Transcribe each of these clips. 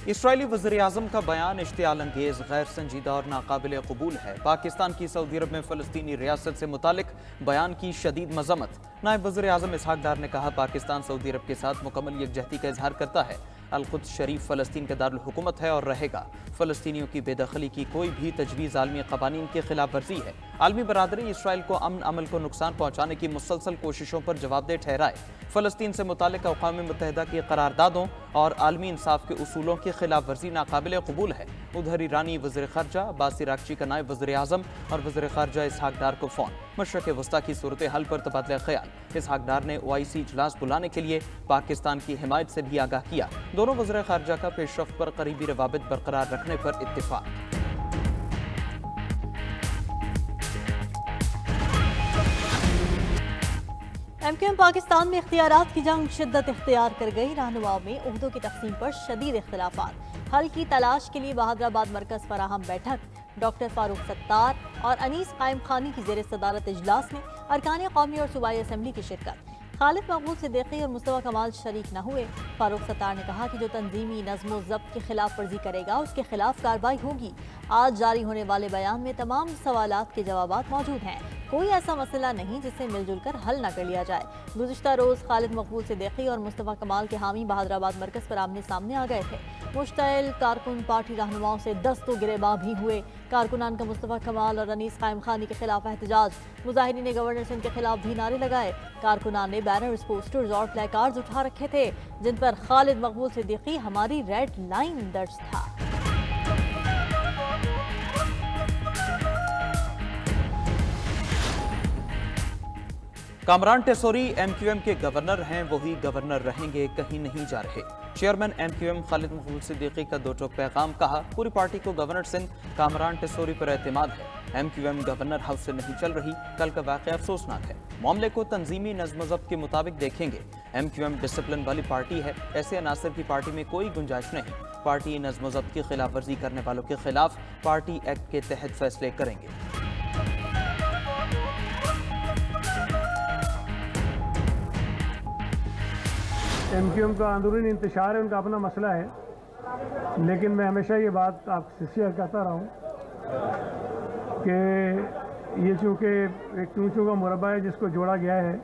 اسرائیلی وزیراعظم کا بیان اشتعال انگیز، غیر سنجیدہ اور ناقابل قبول ہے۔ پاکستان کی سعودی عرب میں فلسطینی ریاست سے متعلق بیان کی شدید مذمت۔ نائب وزیر اعظم اسحاق ڈار نے کہا، پاکستان سعودی عرب کے ساتھ مکمل یکجہتی کا اظہار کرتا ہے۔ القدس شریف فلسطین کا دارالحکومت ہے اور رہے گا۔ فلسطینیوں کی بے دخلی کی کوئی بھی تجویز عالمی قوانین کی خلاف ورزی ہے۔ عالمی برادری اسرائیل کو امن عمل کو نقصان پہنچانے کی مسلسل کوششوں پر جواب دہ ٹھہرائے۔ فلسطین سے متعلق اقوام متحدہ کی قراردادوں اور عالمی انصاف کے اصولوں کی خلاف ورزی ناقابل قبول ہے۔ ادھر ایرانی وزیر خارجہ عباس عراقچی کا نائب وزیر اعظم اور وزیر خارجہ اسحاق ڈار کو فون۔ مشرق وسطیٰ کی صورتحال پر تبادلہ خیال۔ اسحاق ڈار نے OIC اجلاس بلانے کے لیے پاکستان کی حمایت سے بھی آگاہ کیا۔ دونوں وزیر خارجہ کا پیش رفت پر قریبی روابط برقرار رکھنے پر اتفاق۔ MQM پاکستان میں اختیارات کی جنگ شدت اختیار کر گئی۔ رہنماؤں میں عہدوں کی تقسیم پر شدید اختلافات۔ حل کی تلاش کے لیے بہادرآباد مرکز فراہم بیٹھک۔ ڈاکٹر فاروق ستار اور انیس قائم خانی کی زیر صدارت اجلاس میں ارکان قومی اور صوبائی اسمبلی کی شرکت۔ خالد مقبول صدیقی اور مصطفیٰ کمال شریک نہ ہوئے۔ فاروق ستار نے کہا کہ جو تنظیمی نظم و ضبط کی خلاف ورزی کرے گا اس کے خلاف کارروائی ہوگی۔ آج جاری ہونے والے بیان میں تمام سوالات کے جوابات موجود ہیں۔ کوئی ایسا مسئلہ نہیں جس سے مل جل کر حل نہ کر لیا جائے۔ گزشتہ روز خالد مقبول صدیقی اور مصطفیٰ کمال کے حامی بہادرآباد مرکز پر آمنے سامنے آ گئے تھے۔ مشتعل کارکن پارٹی رہنماؤں سے دست و گریباں بھی ہوئے۔ کارکنان کا مصطفیٰ کمال اور انیس قائم خانی کے خلاف احتجاج۔ مظاہرین نے گورنر سندھ کے خلاف بھی نعرے لگائے۔ کارکنان نے بینرز، پوسٹرز اور پلے کارڈز اٹھا رکھے تھے جن پر خالد مقبول صدیقی ہماری ریڈ لائن درج تھا۔ کامران ٹیسوری MQM کے گورنر ہیں، وہی گورنر رہیں گے، کہیں نہیں جا رہے۔ چیئرمین MQM خالد مقبول صدیقی کا دو ٹوک پیغام، کہا پوری پارٹی کو گورنر سندھ کامران ٹیسوری پر اعتماد ہے۔ MQM گورنر ہاؤس سے نہیں چل رہی، کل کا واقعہ افسوسناک ہے۔ معاملے کو تنظیمی نظم و ضبط کے مطابق دیکھیں گے۔ MQM ڈسپلن والی پارٹی ہے، ایسے عناصر کی پارٹی میں کوئی گنجائش نہیں۔ پارٹی نظم و ضبط کی خلاف ورزی کرنے والوں کے خلاف پارٹی ایکٹ کے تحت فیصلے کریں گے۔ MQM کا اندرونی انتشار ہے، ان کا اپنا مسئلہ ہے، لیکن میں ہمیشہ یہ بات آپ سے شیئر کرتا رہا ہوں کہ یہ چونکہ ایک چونچوں کا مربع ہے جس کو جوڑا گیا ہے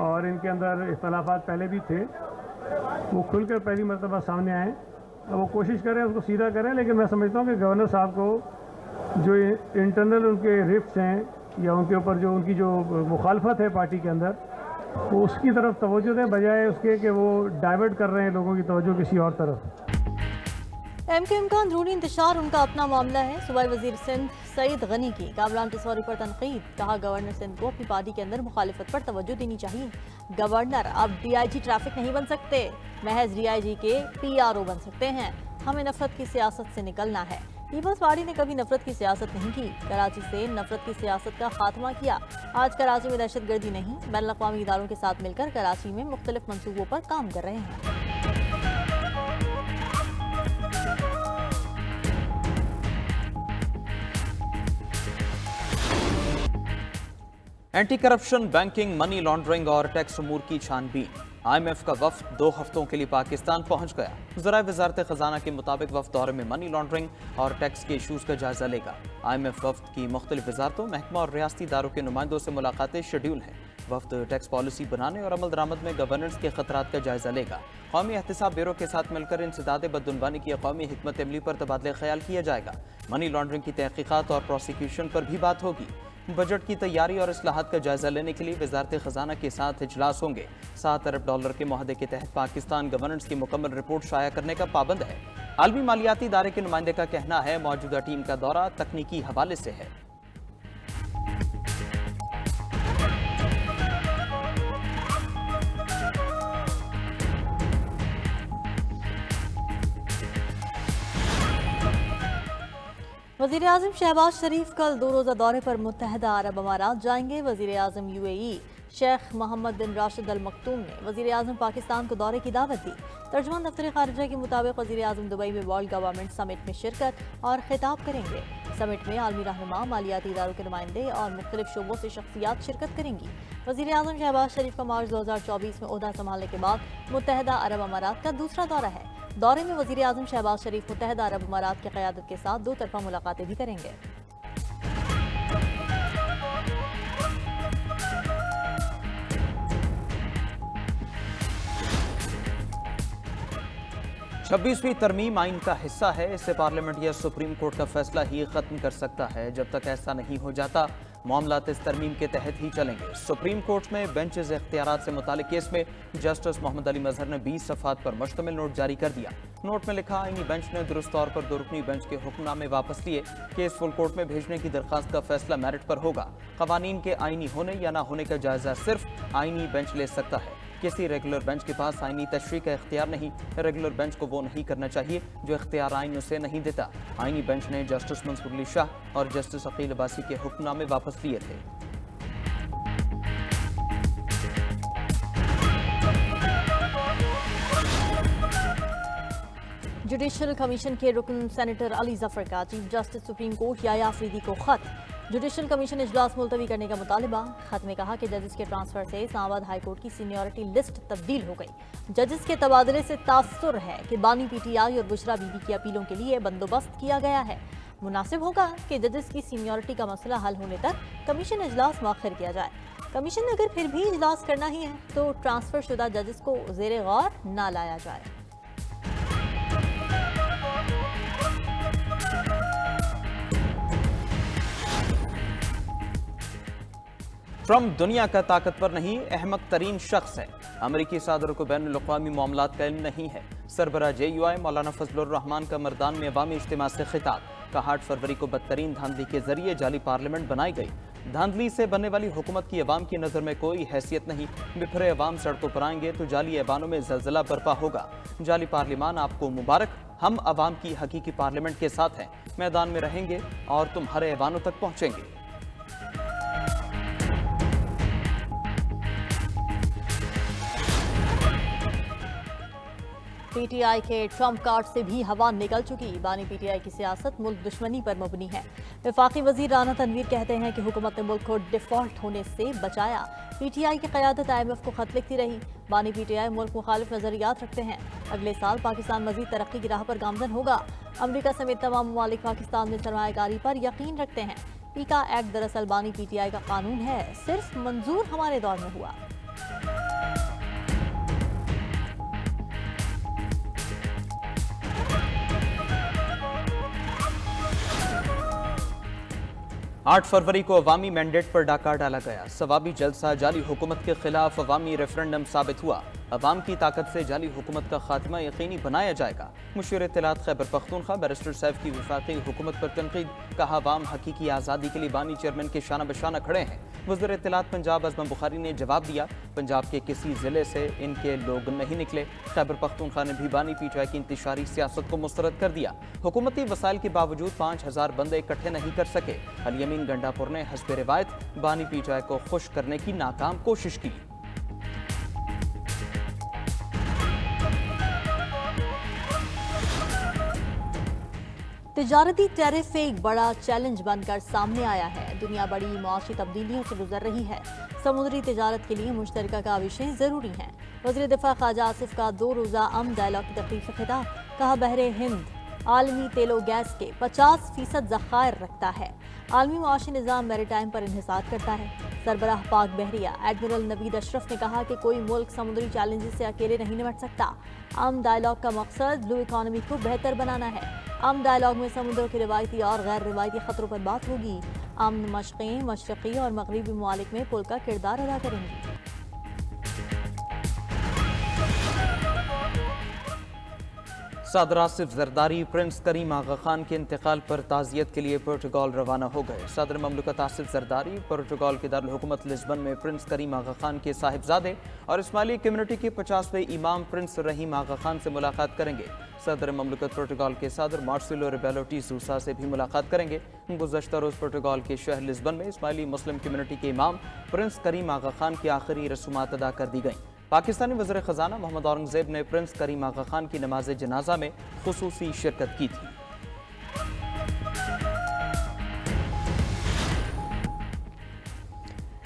اور ان کے اندر اختلافات پہلے بھی تھے، وہ کھل کر پہلی مرتبہ سامنے آئیں۔ وہ کوشش کریں اس کو سیدھا کریں، لیکن میں سمجھتا ہوں کہ گورنر صاحب کو جو انٹرنل ان کے رفٹس ہیں یا ان کے اوپر جو ان کی جو مخالفت ہے پارٹی کے اندر، وہ اس کی طرف توجہ دیں بجائے اس کے کہ وہ ڈائیورٹ کر رہے ہیں لوگوں کی توجہ کسی اور طرف۔ MQM کا اندرونی انتشار ان کا اپنا معاملہ ہے۔ صوبائی وزیر سندھ سعید غنی کی کامران ٹیسوری پر تنقید، کہا گورنر سندھ کو اپنی پارٹی کے اندر مخالفت پر توجہ دینی چاہیے۔ گورنر اب DIG ٹریفک نہیں بن سکتے، محض DIG کے PRO بن سکتے ہیں۔ ہمیں نفرت کی سیاست سے نکلنا ہے۔ پیپلز پارٹی نے کبھی نفرت کی سیاست نہیں کی، کراچی سے نفرت کی سیاست کا خاتمہ کیا۔ آج کراچی میں دہشت گردی نہیں، بین الاقوامی اداروں کے ساتھ مل کر کراچی میں مختلف منصوبوں پر کام کر رہے ہیں۔ Anti corruption, banking, money laundering اور ٹیکس امور کی چھان بین۔ IMF کا وفد 2 ہفتوں کے لیے پاکستان پہنچ گیا۔ ذرائع وزارت خزانہ کے مطابق وفد دورے میں منی لانڈرنگ اور ٹیکس کے ایشوز کا جائزہ لے گا۔ IMF وفد کی مختلف وزارتوں، محکمہ اور ریاستی اداروں کے نمائندوں سے ملاقاتیں شیڈول ہیں۔ وفد ٹیکس پالیسی بنانے اور عمل درآمد میں گورننس کے خطرات کا جائزہ لے گا۔ قومی احتساب بیورو کے ساتھ مل کر انسداد بدعنوانی کی قومی حکمت عملی پر تبادلہ خیال کیا جائے گا۔ منی لانڈرنگ کی تحقیقات اور پروسیکیوشن پر بھی بات ہوگی۔ بجٹ کی تیاری اور اصلاحات کا جائزہ لینے کے لیے وزارت خزانہ کے ساتھ اجلاس ہوں گے۔ $7 ارب کے معاہدے کے تحت پاکستان گورننس کی مکمل رپورٹ شائع کرنے کا پابند ہے۔ عالمی مالیاتی ادارے کے نمائندے کا کہنا ہے موجودہ ٹیم کا دورہ تکنیکی حوالے سے ہے۔ وزیر اعظم شہباز شریف کل 2 روزہ دورے پر متحدہ عرب امارات جائیں گے۔ وزیر اعظم UAE شیخ محمد بن راشد ال مکتوم نے وزیر اعظم پاکستان کو دورے کی دعوت دی۔ ترجمان دفتر خارجہ کے مطابق وزیر اعظم دبئی میں ورلڈ گورنمنٹ سمٹ میں شرکت اور خطاب کریں گے۔ سمٹ میں عالمی رہنما، مالیاتی اداروں کے نمائندے اور مختلف شعبوں سے شخصیات شرکت کریں گی۔ وزیر اعظم شہباز شریف کا مارچ 2024 میں عہدہ سنبھالنے کے بعد متحدہ عرب امارات کا دوسرا دورہ ہے۔ दौरे में वजीर आजम शहबाज शरीफ मुत्तहदा अरब अमारात की क़यादत के साथ 2 तरफ़ा मुलाकातें भी करेंगे। छब्बीसवीं तरमीम आइन का हिस्सा है। इससे पार्लियामेंट या सुप्रीम कोर्ट का फैसला ही खत्म कर सकता है। जब तक ऐसा नहीं हो जाता मामलात इस तरमीम के तहत ही चलेंगे। सुप्रीम कोर्ट में बेंचेस इख्तियारात से मुतालिक केस में जस्टिस मोहम्मद अली मजहर ने 20 सफ़हात पर मुश्तमिल नोट जारी कर दिया। नोट में लिखा, आईनी बेंच ने दुरुस्त तौर पर 2 रुकनी बेंच के हुक्मनामे वापस लिए। केस फुल कोर्ट में भेजने की दरख्वास्त का फैसला मेरिट पर होगा। कवानीन के आईनी होने या ना होने का जायजा सिर्फ आईनी बेंच ले सकता है। किसी रेगुलर बेंच के पास आईनी तशरीह का इख्तियार नहीं। रेगुलर बेंच को वो नहीं करना चाहिए जो इख्तियार आइन उसे नहीं देता। आईनी बेंच ने जस्टिस मंसूर अली शाह और जस्टिस अकील अब्बासी के हुक्मनामे वापस लिए थे। जुडिशल कमीशन के रुकन सेनेटर अली जफर का chief justice supreme court Yahya Afridi को खत। जुडिशल कमीशन इजलास मुलतवी करने का मुतालिबा। खत में कहा कि जजेस के ट्रांसफर से इस्लामाबाद हाई कोर्ट की सीनियरिटी लिस्ट तब्दील हो गई। जजेस के तबादले से तासुर है कि बानी पीटीआई और बुशरा बीबी की अपीलों के लिए बंदोबस्त किया गया है। मुनासिब होगा कि जजेस की सीनियरिटी का मसला हल होने तक कमीशन इजलास मौखर किया जाए। कमीशन ने अगर फिर भी इजलास करना ही है तो ट्रांसफर शुदा जजेस को ज़ेरे गौर ना लाया जाए। ट्रंप दुनिया का ताकतवर नहीं, अहमक तरीन शख्स है। अमरीकी सदर को बैनुल-अक़वामी मामलात का इल्म नहीं है। सरबरा JUI मौलाना फजलुर रहमान का मर्दान में अवामी इज्तिमा से खिताब। कहा 8 फरवरी को बदतरीन धांधली के जरिए जाली पार्लियामेंट बनाई गई। धांधली से बनने वाली हुकूमत की अवाम की नज़र में कोई हैसियत नहीं। बिखरे अवाम सड़कों पर आएंगे तो जाली ऐवानों में जलजला बर्पा होगा। जाली पार्लियामान आपको मुबारक। हम अवाम की हकीकी पार्लियामेंट के साथ हैं। मैदान में रहेंगे और तुम्हारे ऐवानों तक पहुँचेंगे। पीटीआई के ट्रंप कार्ड से भी हवा निकल चुकी। बानी पीटीआई की सियासत मुल्क दुश्मनी पर मबनी है। वफाकी वजीर राना तनवीर कहते हैं कि हुकूमत ने मुल्क को डिफॉल्ट होने से बचाया। पीटीआई की क़यादत IMF को खत लिखती रही। बानी पीटीआई मुल्क मुखालिफ नजरियात रखते हैं। अगले साल पाकिस्तान मजीद तरक्की की राह पर गामजन होगा। अमरीका समेत तमाम ममालिक पाकिस्तान में सरमायाकारी पर यकीन रखते हैं। पीका एक्ट दरअसल बानी पीटीआई का कानून है, सिर्फ मंजूर हमारे दौर में हुआ। 8 फरवरी को अवामी मैंडेट पर डाका डाला गया। सवाबी जलसा जाली हुकूमत के खिलाफ अवामी रेफरेंडम साबित हुआ। अवाम की ताकत से जाली हुकूमत का खात्मा यकीनी बनाया जाएगा। मुशीर इत्तलात खैबर पख्तूनख्वा बैरिस्टर सैफ की वफाकी हुकूमत पर तनकीद। कहा अवाम हकीकी आज़ादी के लिए बानी चेयरमैन के शाना बशाना खड़े हैं। वज़ीर इत्तलात पंजाब अज़म बुखारी ने जवाब दिया, पंजाब के किसी ज़िले से इनके लोग नहीं निकले। खैबर पख्तूनख्वा ने भी बानी पीटीआई की इंतशारी सियासत को मुस्तरद कर दिया। हुकूमती वसाइल के बावजूद 5000 बंदे इकट्ठे नहीं कर सके। अल-यमीन गंडापुर ने हस्ब रिवायत बानी पीटीआई को खुश करने की नाकाम कोशिश की। तिजारती टैरिफ एक बड़ा चैलेंज बनकर सामने आया है। दुनिया बड़ी मुआशी तब्दीलियों से गुजर रही है। समुद्री तिजारत के लिए मुश्तरका काविशें ज़रूरी हैं। वज़ीर दिफा ख्वाजा आसिफ का 2 रोज़ा अम डायलॉग की तकरीब से खिताब। कहा बहरे हिंद आलमी तेलो गैस के 50% ज़खायर रखता है। आलमी मुआशी निज़ाम मैरीटाइम पर इन्हिसार करता है। सरबराह पाक बहरिया एडमिरल नवीद अशरफ ने कहा कि कोई मुल्क समुद्री चैलेंजेस से अकेले नहीं निपट सकता। आम डायलॉग का मकसद ब्लू इकॉनमी को बेहतर बनाना है। आम डायलॉग में समुद्र के रिवायती और गैर रिवायती खतरों पर बात होगी। आम मशक़ें मशरक़ी और मगरबी ममालिक में पुल का किरदार अदा करेंगी। सदर आसिफ जरदारी प्रिंस करीम आगा खान के इंतकाल पर ताज़ियत के लिए पुर्तगाल रवाना हो गए। सदर ममलकत आसिफ जरदारी पुर्तगाल के दारुल हुकूमत लिस्बन में प्रिंस करीम आगा खान के साहिबजादे और इस्माइली कम्युनिटी के 50वें इमाम प्रिंस रहीम आगा खान से मुलाकात करेंगे। सदर ममलकत पुर्तगाल के सदर मार्सिलो रिबेलो डी सूसा से भी मुलाकात करेंगे। गुज़श्ता रोज़ पुर्तगाल के शहर लिस्बन में इस्माइली मुस्लिम कम्युनिटी के इमाम प्रिंस करीम आगा खान की आखिरी रसूमात अदा कर दी गईं। पाकिस्तानी वज़ीर ख़ज़ाना मोहम्मद औरंगज़ेब ने प्रिंस करीम आगा खान की नमाज जनाजा में खुसूसी शिरकत की थी।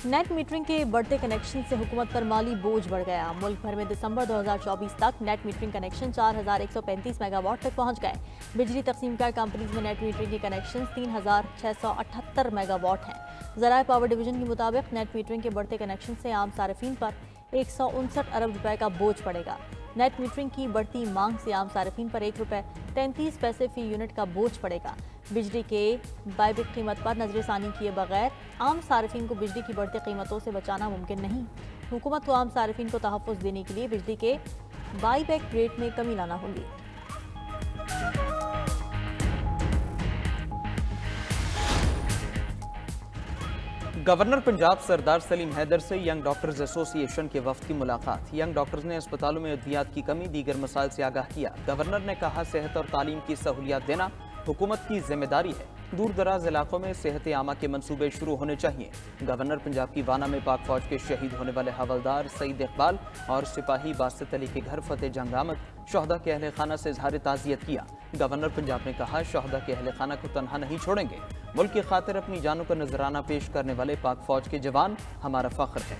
नेट मीटरिंग के बढ़ते कनेक्शन से हुकूमत पर माली बोझ बढ़ गया। मुल्क भर में दिसंबर 2024 तक नेट मीटरिंग कनेक्शन 4135 मेगावाट तक पहुंच गए। बिजली तकसीमकार कंपनीज में नेट मीटरिंग के कनेक्शन 3678 मेगावाट हैं। ज़राए पावर डिवीजन के मुताबिक नेट मीटरिंग के बढ़ते कनेक्शन से आम सार्फिन पर 159 अरब रुपए का बोझ पड़ेगा। नेट मीटरिंग की बढ़ती मांग से आम सार्फिन पर ₹1.33 फी यूनिट का बोझ पड़ेगा। बिजली के बायबिक कीमत पर नजरसानी किए बगैर आम सार्फिन को बिजली की बढ़ती कीमतों से बचाना मुमकिन नहीं। हुकूमत को आम सार्फिन को तहफ़्फ़ुज़ देने के लिए बिजली के बाईबैक रेट में कमी लाना होगी। गवर्नर पंजाब सरदार सलीम हैदर से यंग डॉक्टर्स एसोसिएशन के वफ्द की मुलाकात। यंग डॉक्टर्स ने अस्पतालों में अद्वियात की कमी, दीगर मसाइल से आगाह किया। गवर्नर ने कहा, सेहत और तालीम की सहूलियात देना हुकूमत की जिम्मेदारी है। दूर दराज इलाकों में सेहत आमा के मंसूबे शुरू होने चाहिए। गवर्नर पंजाब की वाना में पाक फौज के शहीद होने वाले हवलदार सईद इकबाल और सिपाही बासित अली के घर फतेह जंग आमद शहदा के अहले खाना से इजहार ताज़ियत किया। गवर्नर पंजाब ने कहा, शहदा के अहले खाना को तनहा नहीं छोड़ेंगे। मुल्क की खातिर अपनी जानों का नजराना पेश करने वाले पाक फौज के जवान हमारा फख्र है।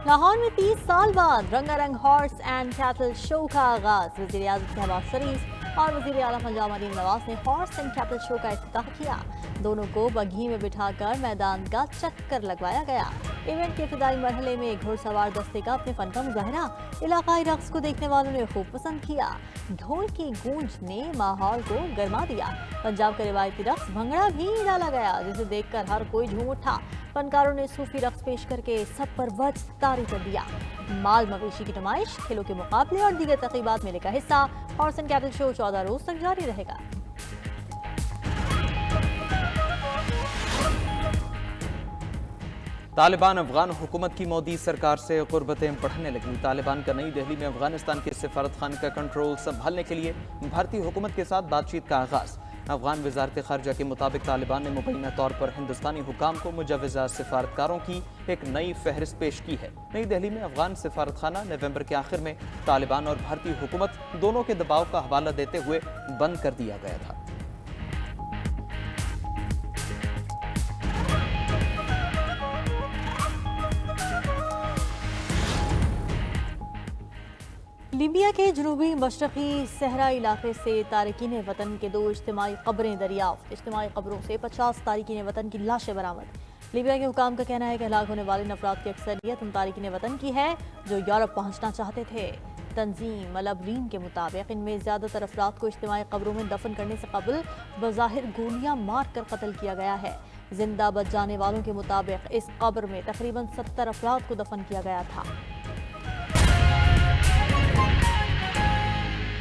लाहौर में 30 साल बाद रंगारंग हॉर्स एंड कैटल शो का आगाज। वज़ीर आज़म शहबाज शरीफ और वज़ीर आला पंजाब मरीम नवाज ने हॉर्स एंड कैटल शो का इफ्तिताह किया। दोनों को बग्घी में बिठाकर मैदान का चक्कर लगवाया गया। इवेंट के इब्तिदाई मरहले में घुड़सवार दस्ते का अपने फन का मुजाहरा इलाकाई रक्स को देखने वालों ने खूब पसंद किया। ढोल की गूंज ने माहौल को गर्मा दिया। पंजाब का रिवायती रक्स भंगड़ा भी डाला गया, जिसे देखकर हर कोई झूम उठा। फनकारों ने सूफी रक्स पेश करके सब पर वज तारी कर दिया। माल मवेशी की नुमाइश, खेलों के मुकाबले और दीगर तक़रीबात मेले का हिस्सा हॉर्स एंड कैटल शो 14 रोज तक जारी रहेगा। तालिबान अफगान हुकूमत की मोदी सरकार से क़ुर्बतें बढ़ने लगी। तालिबान का नई दिल्ली में अफगानिस्तान के सफारत खान का कंट्रोल संभालने के लिए भारतीय हुकूमत के साथ बातचीत का आगाज़। अफगान वज़ारत ख़ारजा के मुताबिक तालिबान ने मुबैना तौर पर हिंदुस्तानी हुकाम को मुजव्वज़ा सिफारतकारों की एक नई फहरिस्त पेश की है। नई दिल्ली में अफगान सिफारत खाना नवंबर के आखिर में तालिबान और भारतीय हुकूमत दोनों के दबाव का हवाला देते हुए बंद कर दिया गया था। लीबिया के जनूबी मशरक़ी सहरा इलाके से तारकीन वतन के 2 इज्तिमाई कब्रें दरियाफ्त। इज्तिमाई कब्रों से 50 तारकीन वतन की लाशें बरामद। लीबिया के हुकाम का कहना है कि हलाक होने वाले अफराद की अक्सरियत उन तारकीन वतन की है जो यूरोप पहुँचना चाहते थे। तंजीम अल-अबरीन के मुताबिक इनमें ज़्यादातर अफराद को इज्तिमाई कब्रों में दफन करने से कबल बज़ाहिर गोलियाँ मार कर कत्ल किया गया है। जिंदा बच जाने वालों के मुताबिक इस कब्र में तकरीबन 70 अफराद को दफन किया गया था।